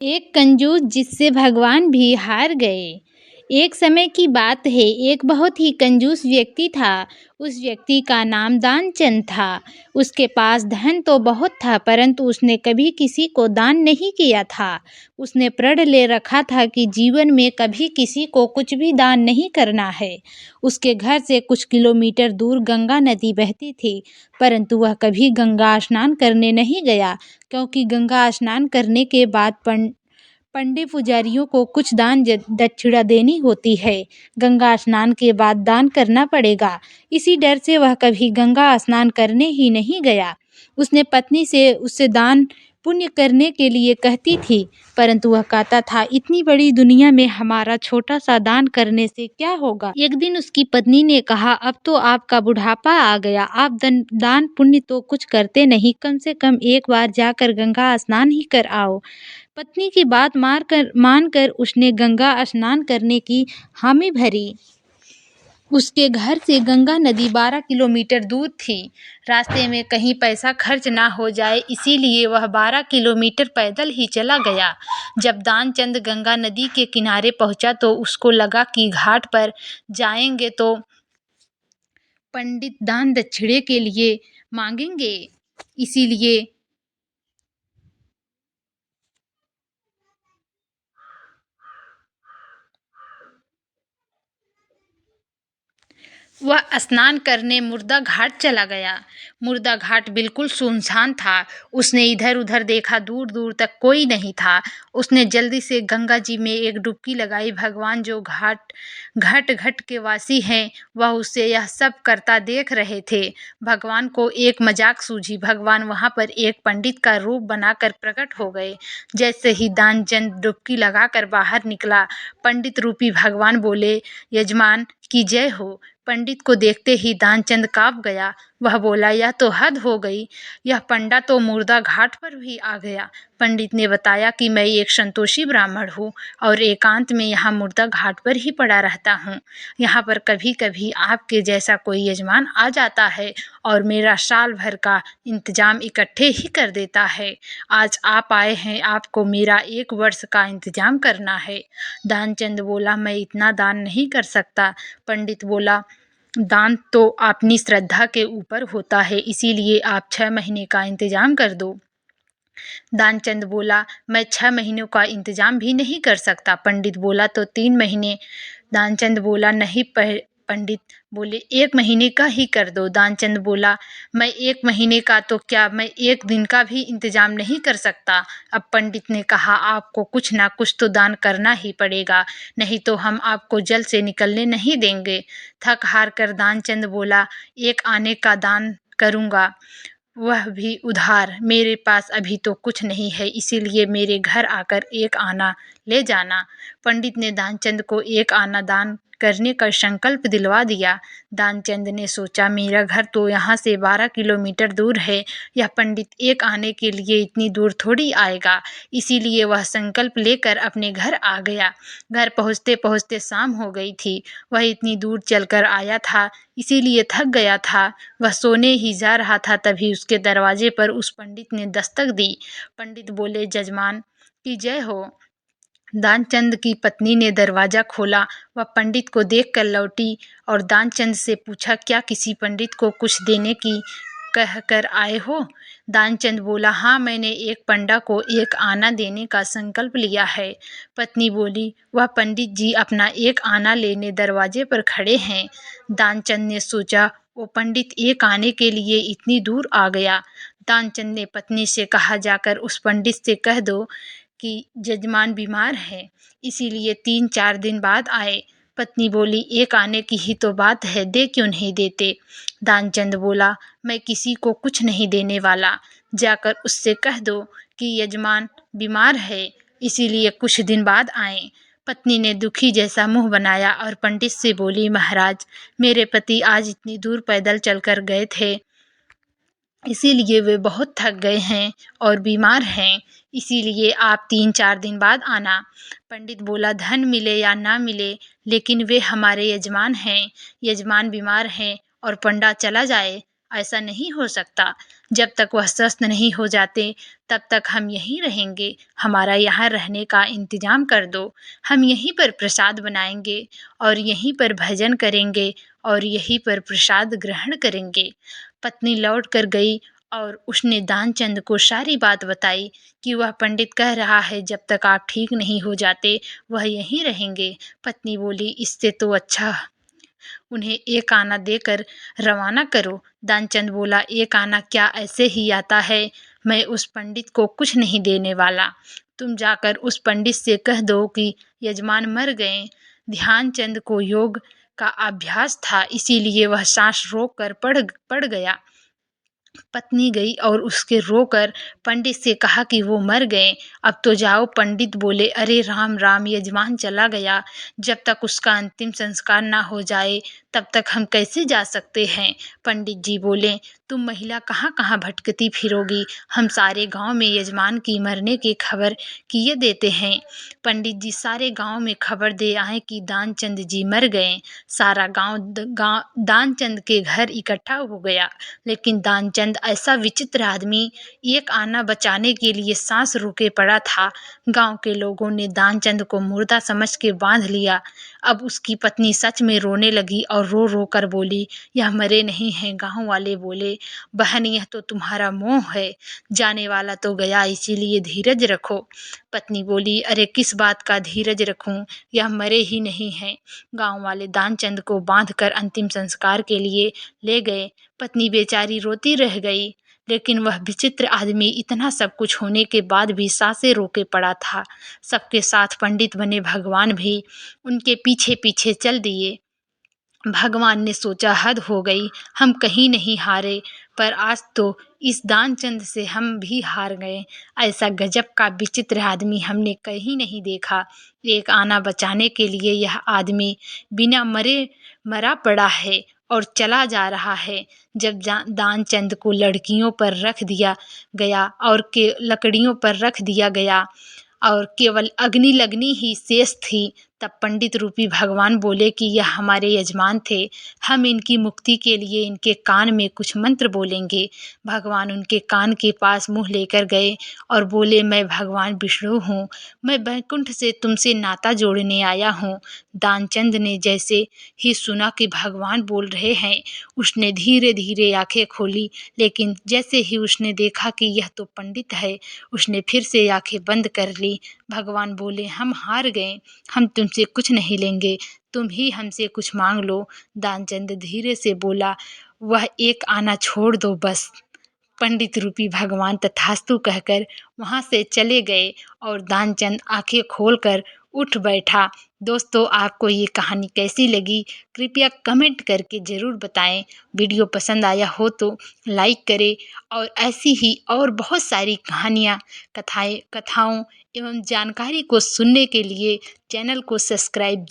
एक कंजूस जिससे भगवान भी हार गए। एक समय की बात है, एक बहुत ही कंजूस व्यक्ति था। उस व्यक्ति का नाम दानचंद था। उसके पास धन तो बहुत था, परंतु उसने कभी किसी को दान नहीं किया था। उसने प्रण ले रखा था कि जीवन में कभी किसी को कुछ भी दान नहीं करना है। उसके घर से कुछ किलोमीटर दूर गंगा नदी बहती थी, परंतु वह कभी गंगा स्नान करने नहीं गया, क्योंकि गंगा स्नान करने के बाद पंडित पुजारियों को कुछ दान दक्षिणा देनी होती है। गंगा स्नान के बाद दान करना पड़ेगा। इसी डर से वह कभी गंगा स्नान करने ही नहीं गया। उसने पत्नी से उससे दान पुण्य करने के लिए कहती थी, परंतु वह कहता था, इतनी बड़ी दुनिया में हमारा छोटा सा दान करने से क्या होगा। एक दिन उसकी पत्नी ने कहा, अब तो आपका बुढ़ापा आ गया, आप दान पुण्य तो कुछ करते नहीं, कम से कम एक बार जाकर गंगा स्नान ही कर आओ। पत्नी की बात मानकर उसने गंगा स्नान करने की हामी भरी। उसके घर से गंगा नदी 12 किलोमीटर दूर थी। रास्ते में कहीं पैसा खर्च ना हो जाए, इसीलिए वह 12 किलोमीटर पैदल ही चला गया। जब दानचंद गंगा नदी के किनारे पहुंचा तो उसको लगा कि घाट पर जाएंगे तो पंडित दान दक्षिणे के लिए मांगेंगे, इसीलिए वह स्नान करने मुर्दा घाट चला गया। मुर्दा घाट बिल्कुल सुनसान था। उसने इधर उधर देखा, दूर दूर तक कोई नहीं था। उसने जल्दी से गंगा जी में एक डुबकी लगाई। भगवान जो घट घट के वासी हैं, वह उससे यह सब करता देख रहे थे। भगवान को एक मजाक सूझी। भगवान वहां पर एक पंडित का रूप बनाकर प्रकट हो गए। जैसे ही दानचंद डुबकी लगाकर बाहर निकला, पंडित रूपी भगवान बोले, यजमान की जय हो। पंडित को देखते ही दानचंद कांप गया। वह बोला, यह तो हद हो गई, यह पंडा तो मुर्दा घाट पर भी आ गया। पंडित ने बताया कि मैं एक संतोषी ब्राह्मण हूँ और एकांत में यहाँ मुर्दा घाट पर ही पड़ा रहता हूँ। यहाँ पर कभी कभी आपके जैसा कोई यजमान आ जाता है और मेरा साल भर का इंतजाम इकट्ठे ही कर देता है। आज आप आए हैं, आपको मेरा 1 वर्ष का इंतजाम करना है। दानचंद बोला, मैं इतना दान नहीं कर सकता। पंडित बोला, दान तो अपनी श्रद्धा के ऊपर होता है, इसीलिए आप 6 महीने का इंतजाम कर दो। दानचंद बोला, मैं 6 महीनों का इंतजाम भी नहीं कर सकता। पंडित बोला, तो 3 महीने। दानचंद बोला, नहीं। पंडित बोले, 1 महीने का ही कर दो। दानचंद बोला, मैं 1 महीने का तो क्या, मैं 1 दिन का भी इंतजाम नहीं कर सकता। अब पंडित ने कहा, आपको कुछ ना कुछ तो दान करना ही पड़ेगा, नहीं तो हम आपको जल से निकलने नहीं देंगे। थक हार कर दानचंद बोला, 1 आने का दान करूंगा, वह भी उधार। मेरे पास अभी तो कुछ नहीं है, इसीलिए मेरे घर आकर 1 आना ले जाना। पंडित ने दानचंद को 1 आना दान करने का संकल्प दिलवा दिया। दानचंद ने सोचा, मेरा घर तो यहाँ से 12 किलोमीटर दूर है, यह पंडित 1 आने के लिए इतनी दूर थोड़ी आएगा। इसीलिए वह संकल्प लेकर अपने घर आ गया। घर पहुँचते पहुँचते शाम हो गई थी। वह इतनी दूर चलकर आया था, इसीलिए थक गया था। वह सोने ही जा रहा था, तभी उसके दरवाजे पर उस पंडित ने दस्तक दी। पंडित बोले, जजमान की जय हो। दानचंद की पत्नी ने दरवाजा खोला। वह पंडित को देखकर लौटी और दानचंद से पूछा, क्या किसी पंडित को कुछ देने की कह कर आए हो। दानचंद बोला, हाँ, मैंने एक पंडा को 1 आना देने का संकल्प लिया है। पत्नी बोली, वह पंडित जी अपना 1 आना लेने दरवाजे पर खड़े हैं। दानचंद ने सोचा, वो पंडित 1 आने के लिए इतनी दूर आ गया। दानचंद ने पत्नी से कहा, जाकर उस पंडित से कह दो कि जजमान बीमार है, इसीलिए 3-4 दिन बाद आए। पत्नी बोली, 1 आने की ही तो बात है, दे क्यों नहीं देते। दानचंद बोला, मैं किसी को कुछ नहीं देने वाला, जाकर उससे कह दो कि यजमान बीमार है, इसीलिए कुछ दिन बाद आए। पत्नी ने दुखी जैसा मुंह बनाया और पंडित से बोली, महाराज, मेरे पति आज इतनी दूर पैदल चलकर गए थे, इसीलिए वे बहुत थक गए हैं और बीमार हैं, इसीलिए आप 3-4 दिन बाद आना। पंडित बोला, धन मिले या ना मिले, लेकिन वे हमारे यजमान हैं। यजमान बीमार हैं और पंडा चला जाए, ऐसा नहीं हो सकता। जब तक वह स्वस्थ नहीं हो जाते तब तक हम यहीं रहेंगे। हमारा यहाँ रहने का इंतजाम कर दो। हम यहीं पर प्रसाद बनाएंगे और यहीं पर भजन करेंगे और यहीं पर प्रसाद ग्रहण करेंगे। पत्नी लौट कर गई और उसने दानचंद को सारी बात बताई कि वह पंडित कह रहा है जब तक आप ठीक नहीं हो जाते वह यहीं रहेंगे। पत्नी बोली, इससे तो अच्छा उन्हें एक आना देकर रवाना करो। दानचंद बोला, एक आना क्या ऐसे ही आता है? मैं उस पंडित को कुछ नहीं देने वाला। तुम जाकर उस पंडित से कह दो कि यजमान मर गए। ध्यानचंद को योग का अभ्यास था, इसीलिए वह सांस रोक कर पड़ गया। पत्नी गई और उसके रोकर पंडित से कहा कि वो मर गए, अब तो जाओ। पंडित बोले, अरे राम राम, यजमान चला गया, जब तक उसका अंतिम संस्कार ना हो जाए तब तक हम कैसे जा सकते हैं? पंडित जी बोले, तुम महिला कहाँ कहाँ भटकती फिरोगी, हम सारे गांव में यजमान की मरने की खबर किए देते हैं। पंडित जी सारे गांव में खबर दे आए कि दानचंद जी मर गए। सारा गांव दानचंद के घर इकट्ठा हो गया। लेकिन दानचंद ऐसा विचित्र आदमी एक आना बचाने के लिए सांस रोके पड़ा था। गांव के लोगों ने दानचंद को मुर्दा समझ के बांध लिया। अब उसकी पत्नी सच में रोने लगी और रो रो कर बोली, यह मरे नहीं हैं। गांव वाले बोले, बहन यह तो तुम्हारा मोह है, जाने वाला तो गया, इसीलिए धीरज रखो। पत्नी बोली, अरे किस बात का धीरज रखूं, यह मरे ही नहीं हैं। गांव वाले दानचंद को बांधकर अंतिम संस्कार के लिए ले गए। पत्नी बेचारी रोती रह गई। लेकिन वह विचित्र आदमी इतना सब कुछ होने के बाद भी सांसें रोके पड़ा था। सबके साथ पंडित बने भगवान भी उनके पीछे पीछे चल दिए। भगवान ने सोचा, हद हो गई, हम कहीं नहीं हारे, पर आज तो इस दानचंद से हम भी हार गए। ऐसा गजब का विचित्र आदमी हमने कहीं नहीं देखा। एक आना बचाने के लिए यह आदमी बिना मरा पड़ा है और चला जा रहा है। जब दानचंद को लड़कियों पर रख दिया गया और के लकड़ियों पर रख दिया गया और केवल अग्नि लगनी ही शेष थी, तब पंडित रूपी भगवान बोले कि यह हमारे यजमान थे, हम इनकी मुक्ति के लिए इनके कान में कुछ मंत्र बोलेंगे। भगवान उनके कान के पास मुंह लेकर गए और बोले, मैं भगवान विष्णु हूँ, मैं वैकुंठ से तुमसे नाता जोड़ने आया हूँ। दानचंद ने जैसे ही सुना कि भगवान बोल रहे हैं, उसने धीरे धीरे आंखें खोली, लेकिन जैसे ही उसने देखा कि यह तो पंडित है, उसने फिर से आंखें बंद कर ली। भगवान बोले, हम हार गए, हम तुमसे कुछ नहीं लेंगे, तुम ही हमसे कुछ मांग लो। दानचंद धीरे से बोला, वह एक आना छोड़ दो बस। पंडित रूपी भगवान तथास्तु कहकर वहां से चले गए और दानचंद आंखें खोलकर उठ बैठा। दोस्तों, आपको ये कहानी कैसी लगी कृपया कमेंट करके ज़रूर बताएं। वीडियो पसंद आया हो तो लाइक करें और ऐसी ही और बहुत सारी कहानियाँ, कथाओं एवं जानकारी को सुनने के लिए चैनल को सब्सक्राइब